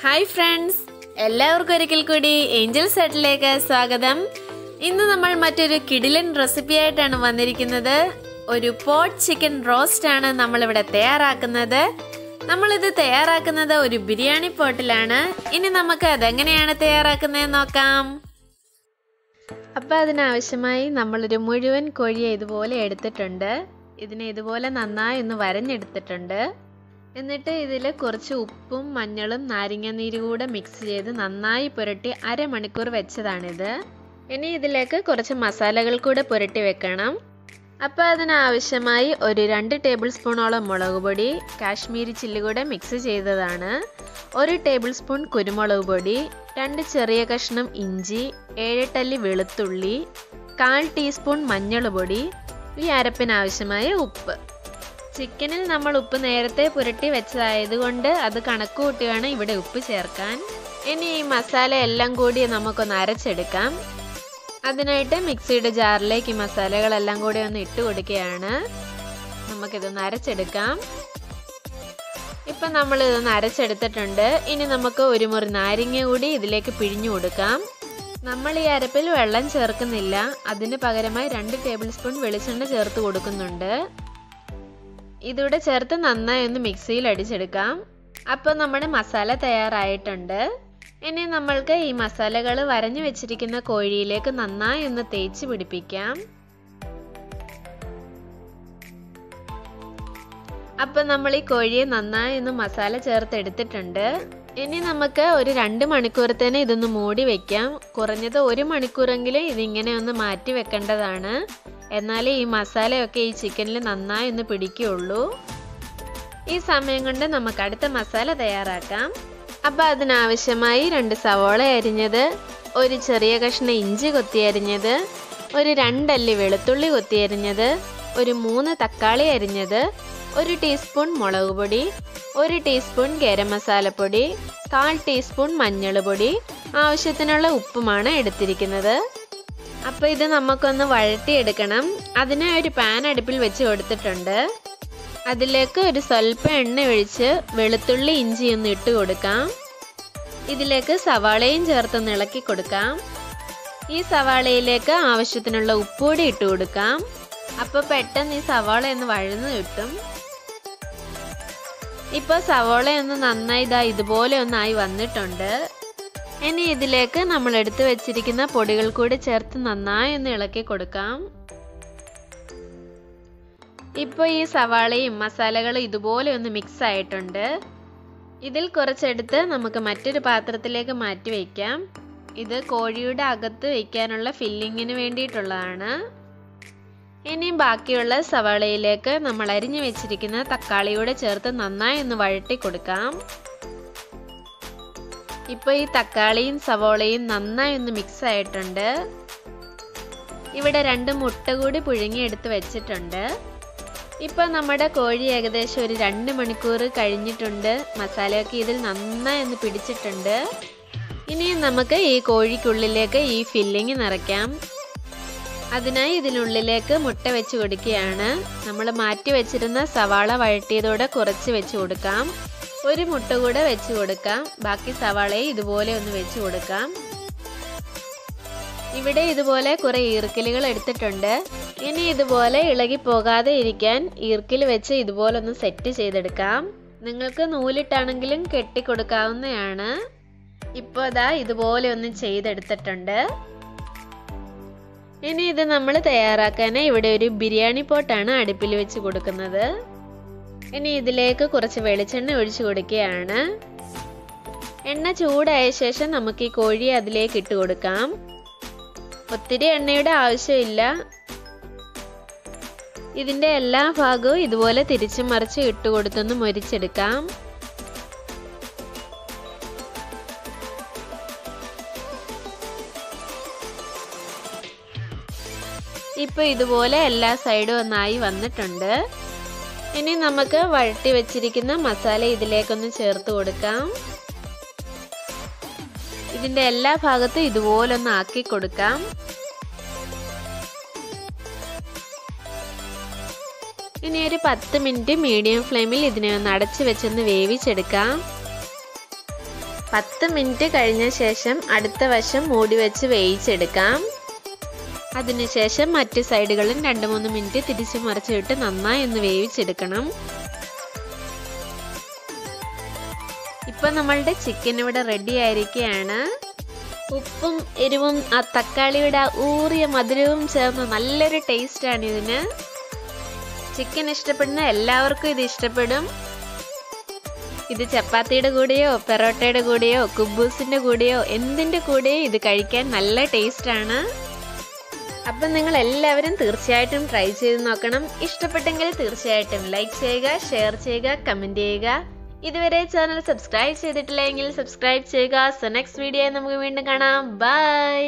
Hi friends, എല്ലാവർക്കും ഒരിക്കൽ കൂടി ഏഞ്ചൽ സെറ്റിലേക്ക് സ്വാഗതം. ഇന്ന് നമ്മൾ മറ്റൊരു കിടിലൻ റെസിപ്പി ആയിട്ടാണ് വന്നിരിക്കുന്നത്. ഒരു പോട്ട് ചിക്കൻ റോസ്റ്റ് ആണ് നമ്മളിവിടെ തയ്യാറാക്കുന്നത്. നമ്മളിത് തയ്യാറാക്കുന്നത് ഒരു ബിരിയാണി പോട്ടിലാണ്. ഇനി നമുക്ക് അതെങ്ങനെയാണ് തയ്യാറാക്കുന്നത് നോക്കാം. അപ്പോൾ അതിനാവശ്യമായി നമ്മളൊരു മുഴുവൻ കോഴിയെ ഇതുപോലെ എടുത്തിട്ടുണ്ട്. ഇതിനെ ഇതുപോലെ നന്നായി ഒന്ന് വരഞ്ഞെടുത്തിട്ടുണ്ട്. എന്നിട്ട് ഇതിൽ കുറച്ച് ഉപ്പും മഞ്ഞളും നാരങ്ങ നീര് കൂടെ മിക്സ് ചെയ്ത് നന്നായി പുരട്ടി അരമണിക്കൂർ വെച്ചതാണിത്. ഇനി ഇതിലേക്ക് കുറച്ച് മസാലകൾ കൂടെ പുരട്ടി വെക്കണം. അപ്പോൾ അതിനാവശ്യമായി ഒരു 2 ടേബിൾ സ്പൂണോളം മുളക് പൊടി, കാശ്മീരി ചില്ലി കൂടെ മിക്സ് ചെയ്തതാണ്, 1 ടേബിൾ സ്പൂൺ കുരുമുളക് പൊടി, 2 ചെറിയ കഷ്ണം ഇഞ്ചി, 7 അല്ലി വെളുത്തുള്ളി, 1/4 ടീസ്പൂൺ മഞ്ഞൾ പൊടി, ഈ അരപ്പിനാവശ്യമായ ഉപ്പ്. ചിക്കനിൽ നമ്മൾ ഉപ്പ് നേരത്തെ പുരട്ടി വെച്ചതായതുകൊണ്ട് അത് കണക്ക് കൂട്ടി വേണം ഇവിടെ ഉപ്പ് ചേർക്കാൻ. ഇനി ഈ മസാല എല്ലാം കൂടി നമുക്കൊന്ന് അരച്ചെടുക്കാം. അതിനായിട്ട് മിക്സിയുടെ ജാറിലേക്ക് ഈ മസാലകളെല്ലാം കൂടി ഒന്ന് ഇട്ട് കൊടുക്കുകയാണ്. നമുക്കിതൊന്ന് അരച്ചെടുക്കാം. ഇപ്പം നമ്മളിതൊന്ന് അരച്ചെടുത്തിട്ടുണ്ട്. ഇനി നമുക്ക് ഒരു മുറി നാരങ്ങ കൂടി ഇതിലേക്ക് പിഴിഞ്ഞു കൊടുക്കാം. നമ്മൾ ഈ അരപ്പിൽ വെള്ളം ചേർക്കുന്നില്ല, അതിന് പകരമായി 2 ടേബിൾ സ്പൂൺ വെളിച്ചെണ്ണ ചേർത്ത് കൊടുക്കുന്നുണ്ട്. ഇതിവിടെ ചേർത്ത് നന്നായി ഒന്ന് മിക്സിയിൽ അടിച്ചെടുക്കാം. അപ്പോൾ നമ്മുടെ മസാല തയ്യാറായിട്ടുണ്ട്. ഇനി നമ്മൾക്ക് ഈ മസാലകൾ വരഞ്ഞു വെച്ചിരിക്കുന്ന കോഴിയിലേക്ക് നന്നായി ഒന്ന് തേച്ച് പിടിപ്പിക്കാം. അപ്പോൾ നമ്മൾ ഈ കോഴിയെ നന്നായി ഒന്ന് മസാല ചേർത്ത് എടുത്തിട്ടുണ്ട്. ഇനി നമുക്ക് ഒരു 2 മണിക്കൂറത്തേന് ഇതൊന്ന് മൂടി വെക്കാം. കുറഞ്ഞത് 1 മണിക്കൂറെങ്കിലും ഇതിങ്ങനെ ഒന്ന് മാറ്റി വെക്കേണ്ടതാണ്. എന്നാലേ ഈ മസാലയൊക്കെ ഈ ചിക്കനിൽ നന്നായി ഒന്ന് പിടിക്കുകയുള്ളൂ. ഈ സമയം കൊണ്ട് നമുക്ക് അടുത്ത മസാല തയ്യാറാക്കാം. അപ്പോൾ അതിനാവശ്യമായി 2 സവോള അരിഞ്ഞത്, ഒരു ചെറിയ കഷ്ണം ഇഞ്ചി കൊത്തി അരിഞ്ഞത്, ഒരു 2 അല്ലി വെളുത്തുള്ളി കൊത്തി അരിഞ്ഞത്, ഒരു 3 തക്കാളി അരിഞ്ഞത്, 1 ടീസ്പൂൺ മുളക് പൊടി, 1 ടീസ്പൂൺ ഗരം മസാലപ്പൊടി, 1/4 ടീസ്പൂൺ മഞ്ഞൾ പൊടി, ആവശ്യത്തിനുള്ള ഉപ്പുമാണ് എടുത്തിരിക്കുന്നത്. അപ്പോൾ ഇത് നമുക്കൊന്ന് വഴറ്റിയെടുക്കണം. അതിന് ഒരു പാൻ അടുപ്പിൽ വെച്ച് കൊടുത്തിട്ടുണ്ട്. അതിലേക്ക് ഒരു സ്വല്പം എണ്ണ ഒഴിച്ച് വെളുത്തുള്ളി ഇഞ്ചി ഒന്ന് ഇട്ട് കൊടുക്കാം. ഇതിലേക്ക് സവാളയും ചേർത്തൊന്ന് ഇളക്കി കൊടുക്കാം. ഈ സവാളയിലേക്ക് ആവശ്യത്തിനുള്ള ഉപ്പ് കൂടി ഇട്ട് കൊടുക്കാം. അപ്പോൾ പെട്ടെന്ന് ഈ സവാള ഒന്ന് വഴന്ന് കിട്ടും. ഇപ്പോൾ സവാളയൊന്ന് നന്നായി ഇതുപോലെ ഒന്നായി വന്നിട്ടുണ്ട്. ഇനി ഇതിലേക്ക് നമ്മൾ എടുത്തു വെച്ചിരിക്കുന്ന പൊടികൾ കൂടി ചേർത്ത് നന്നായി ഒന്ന് ഇളക്കി കൊടുക്കാം. ഇപ്പോൾ ഈ സവാളയും മസാലകളും ഇതുപോലെ ഒന്ന് മിക്സ് ആയിട്ടുണ്ട്. ഇതിൽ കുറച്ചെടുത്ത് നമുക്ക് മറ്റൊരു പാത്രത്തിലേക്ക് മാറ്റി വയ്ക്കാം. ഇത് കോഴിയുടെ അകത്ത് വയ്ക്കാനുള്ള ഫില്ലിങ്ങിന് വേണ്ടിയിട്ടുള്ളതാണ്. ഇനി ബാക്കിയുള്ള സവാളയിലേക്ക് നമ്മൾ അരിഞ്ഞു വെച്ചിരിക്കുന്ന തക്കാളിയോടെ ചേർത്ത് നന്നായി ഒന്ന് വഴറ്റി കൊടുക്കാം. ഇപ്പോൾ ഈ തക്കാളിയും സവോളയും നന്നായി ഒന്ന് മിക്സ് ആയിട്ടുണ്ട്. ഇവിടെ 2 മുട്ട കൂടി പുഴുങ്ങിയെടുത്ത് വെച്ചിട്ടുണ്ട്. ഇപ്പോൾ നമ്മുടെ കോഴി ഏകദേശം ഒരു 2 മണിക്കൂർ കഴിഞ്ഞിട്ടുണ്ട്. മസാലയൊക്കെ ഇതിൽ നന്നായി ഒന്ന് പിടിച്ചിട്ടുണ്ട്. ഇനി നമുക്ക് ഈ കോഴിക്കുള്ളിലേക്ക് ഈ ഫില്ലിങ് നിറയ്ക്കാം. അതിനായി ഇതിനുള്ളിലേക്ക് മുട്ട വെച്ച് കൊടുക്കുകയാണ്. നമ്മൾ മാറ്റി വെച്ചിരുന്ന സവാള വഴറ്റിയതോടെ കുറച്ച് വെച്ച് കൊടുക്കാം. 1 മുട്ട കൂടെ വെച്ച് കൊടുക്കാം. ബാക്കി സവാളയെ ഇതുപോലെ ഒന്ന് വെച്ച് കൊടുക്കാം. ഇവിടെ ഇതുപോലെ കുറേ ഈർക്കിലുകൾ എടുത്തിട്ടുണ്ട്. ഇനി ഇതുപോലെ ഇളകി പോകാതെ ഇരിക്കാൻ ഈർക്കിൽ വെച്ച് ഇതുപോലെ ഒന്ന് സെറ്റ് ചെയ്തെടുക്കാം. നിങ്ങൾക്ക് നൂലിട്ടാണെങ്കിലും കെട്ടിക്കൊടുക്കാവുന്നതാണ്. ഇപ്പോൾ ഇതുപോലെ ഒന്ന് ചെയ്തെടുത്തിട്ടുണ്ട്. ഇനി ഇത് നമ്മൾ തയ്യാറാക്കാൻ ഇവിടെ ഒരു ബിരിയാണി പോട്ടാണ് അടുപ്പിൽ വെച്ച് കൊടുക്കുന്നത്. ഇനി ഇതിലേക്ക് കുറച്ച് വെളിച്ചെണ്ണ ഒഴിച്ചു കൊടുക്കുകയാണ്. എണ്ണ ചൂടായ ശേഷം നമുക്ക് ഈ കോഴിയെ അതിലേക്ക് ഇട്ട് കൊടുക്കാം. ഒത്തിരി എണ്ണയുടെ ആവശ്യമില്ല. ഇതിൻ്റെ എല്ലാ ഭാഗവും ഇതുപോലെ തിരിച്ചും മറിച്ച് ഇട്ട് കൊടുത്തൊന്ന് മൊരിച്ചെടുക്കാം. ഇപ്പോൾ ഇതുപോലെ എല്ലാ സൈഡും ഒന്നായി വന്നിട്ടുണ്ട്. ഇനി നമുക്ക് വഴറ്റി വെച്ചിരിക്കുന്ന മസാല ഇതിലേക്കൊന്ന് ചേർത്ത് കൊടുക്കാം. ഇതിൻ്റെ എല്ലാ ഭാഗത്തും ഇതുപോലെ ഒന്ന് ആക്കി കൊടുക്കാം. ഇനി ഒരു 10 മിനിറ്റ് മീഡിയം ഫ്ലെയിമിൽ ഇതിനെ ഒന്ന് അടച്ചു വെച്ചൊന്ന് വേവിച്ചെടുക്കാം. 10 മിനിറ്റ് കഴിഞ്ഞ ശേഷം അടുത്ത വശം മൂടി വെച്ച് വേവിച്ചെടുക്കാം. അതിനുശേഷം മറ്റ് സൈഡുകളും 2-3 മിനിറ്റ് തിരിച്ചു മറിച്ചിട്ട് നന്നായി ഒന്ന് വേവിച്ചെടുക്കണം. ഇപ്പൊ നമ്മളുടെ ചിക്കൻ ഇവിടെ റെഡി ആയിരിക്കുകയാണ്. ഉപ്പും എരിവും ആ തക്കാളിയുടെ ഊറിയ മധുരവും ചേർന്ന് നല്ലൊരു ടേസ്റ്റാണ് ഇതിന്. ചിക്കൻ ഇഷ്ടപ്പെടുന്ന എല്ലാവർക്കും ഇത് ഇഷ്ടപ്പെടും. ഇത് ചപ്പാത്തിയുടെ കൂടെയോ പെറോട്ടയുടെ കൂടെയോ കുബൂസിന്റെ കൂടെയോ എന്തിന്റെ കൂടെയോ ഇത് കഴിക്കാൻ നല്ല ടേസ്റ്റാണ്. അപ്പം നിങ്ങൾ എല്ലാവരും തീർച്ചയായിട്ടും ട്രൈ ചെയ്ത് നോക്കണം. ഇഷ്ടപ്പെട്ടെങ്കിൽ തീർച്ചയായിട്ടും ലൈക്ക് ചെയ്യുക, ഷെയർ ചെയ്യുക, കമന്റ് ചെയ്യുക. ഇതുവരെ ചാനൽ സബ്സ്ക്രൈബ് ചെയ്തിട്ടില്ലെങ്കിൽ സബ്സ്ക്രൈബ് ചെയ്യുക. സോ നെക്സ്റ്റ് വീഡിയോ നമുക്ക് വീണ്ടും കാണാം. ബൈ.